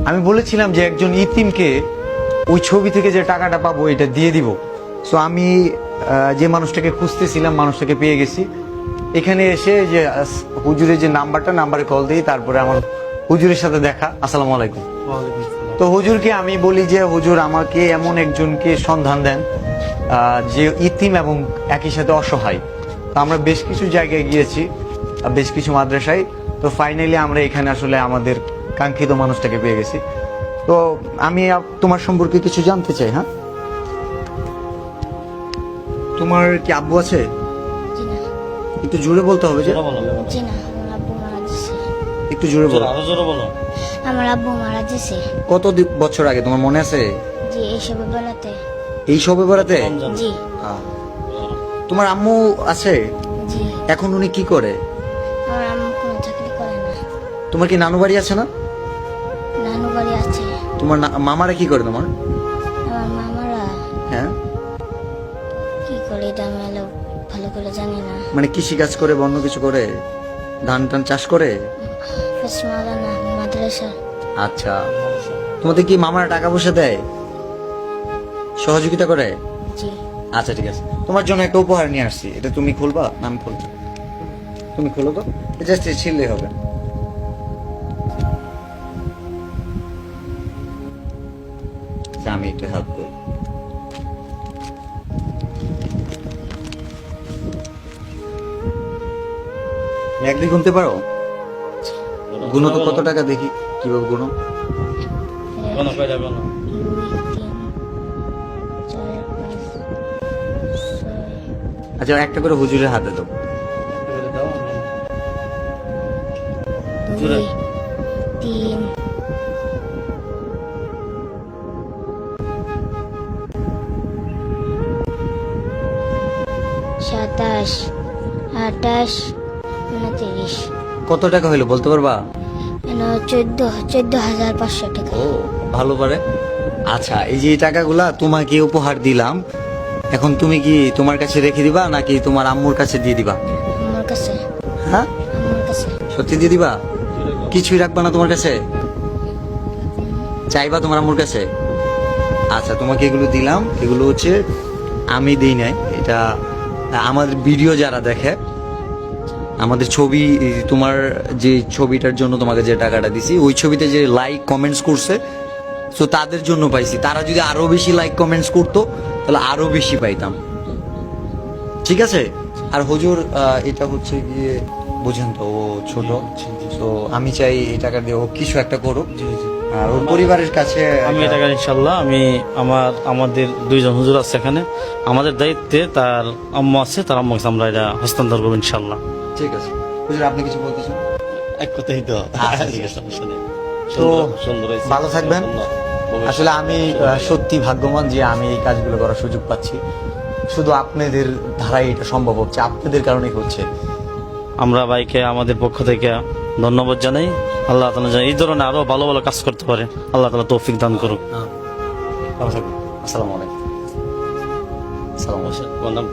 আমি বলেছিলাম যে একজন ইতিমকে ওই ছবি থেকে যে টাকাটা পাবো এটা দিয়ে দিব। সো আমি যে মানুষটাকে খুঁজতেছিলাম মানুষটাকে পেয়ে গেছি। এখানে এসে যে হুজুরের যে নাম্বারে কল দিই, তারপরে আমার হুজুরের সাথে দেখা। আসসালামু আলাইকুম। তো হুজুরকে আমি বলি যে হুজুর আমাকে এমন একজনকে সন্ধান দেন যে ইতিম এবং একই সাথে অসহায়। তো আমরা বেশ কিছু জায়গায় গিয়েছি, বেশ কিছু মাদ্রাসায়। তো ফাইনালি আমরা এখানে আসলে আমাদের কাঙ্ক্ষিত মানুষটাকে পেয়ে গেছি। তো আমি তোমার সম্পর্কে কিছু জানতে চাই। হ্যাঁ, তোমার কি আব্বু আছে? জি না। একটু জোরে বলতে হবে যে। জি না, আমার আব্বু মারা গেছে। একটু জোরে বলো। আমার আব্বু মারা গেছে। কত বছর আগে তোমার মনে আছে? জি, এইসব বেলাতে। এই সবে বেড়াতে? জি। তোমার আম্মু আছে? জি। এখন উনি কি করে? আমার আম্মু কোনো চাকরি করে না। তোমার কি নানু বাড়ি আছে না? নানু বাড়ি আছে। তোমার মামারা কি করে তোমার? আমার মামারা হ্যাঁ, কি করে এটা আমি ভালো করে জানি না। মানে কৃষি কাজ করে, বন্য কিছু করে, ধান টান চাষ করে? মাওলানা মাদ্রাসা। আচ্ছা, তোমাদের কি মামারা টাকা পয়সা দেয়, সহযোগিতা করে? জি। আচ্ছা ঠিক আছে, তোমার জন্য একটা উপহার নিয়ে আসছি। এটা তুমি খুলবা না আমি খুলবো? তুমি খুলো তো, জাস্ট ছিললেই হবে। আচ্ছা, আমি একটু হেল্প করি। এক দুই গুনতে পারো? গুনো তো, কত টাকা দেখি কিভাবে গুনো। 1, 2, 3, 4, 5, 6। আচ্ছা, একটা করে হুজুরের হাতে দাও। 2, 3, 27, 28, 29। কত টাকা হইলো বলতে পারবা? 14,500 টাকা। ও, ভালো পারে। আচ্ছা, এই যে এই টাকাগুলা তোমাকে উপহার দিলাম, এখন তুমি কি তোমার কাছে রেখে দিবা নাকি তোমার আম্মুর কাছে দিয়ে দিবা? আমার কাছে। হ্যাঁ, আমার কাছে। সত্যি দিয়ে দিবা? কিছুই রাখবা না তোমার কাছে? চাইবা তোমার আম্মুর কাছে? আচ্ছা, তোমাকে এগুলো দিলাম। এগুলো হচ্ছে আমি দিই নাই, এটা আমাদের ভিডিও যারা দেখে, আমাদের ছবি, তোমার যে ছবিটার জন্য তোমাকে যে টাকাটা দিছি, ওই ছবিতে যে লাইক কমেন্টস করছে, তো তাদের জন্য পাইছি। তারা যদি আরো বেশি লাইক কমেন্টস করতো তাহলে আরো বেশি পাইতাম। ঠিক আছে? আর হুজুর, এটা হচ্ছে গিয়ে বুঝেন তো, ও ছোট, তো আমি চাই এই টাকা দিয়ে ও কিছু একটা করুক, আর ওর পরিবারের কাছে। আমি এটা ইনশাল্লাহ, আমাদের দুইজন হুজুর আছে এখানে, আমাদের দায়িত্বে তার আম্মু আছে, তার আম্মু আমরা এটা হস্তান্তর করবো ইনশাল্লাহ। ঠিক আছে হুজুর, আপনি কিছু বলতেছেন? এক কথাই তো। আচ্ছা, ঠিক আছে। তো ভালো থাকবেন। আসলে আমি সত্যি ভাগ্যবান যে আমি এই কাজগুলো করার সুযোগ পাচ্ছি। শুধু আপনাদের ধারায় এটা সম্ভব হচ্ছে, আপনাদের কারণেই হচ্ছে। আমরা ভাইকে আমাদের পক্ষ থেকে ধন্যবাদ জানাই। আল্লাহ তাআলা যেন এই ধরনের আরো ভালো ভালো কাজ করতে পারে, আল্লাহ তাআলা তৌফিক দান করুক। ভালো থাকবেন। আসসালামু আলাইকুম। আসসালামু আলাইকুম।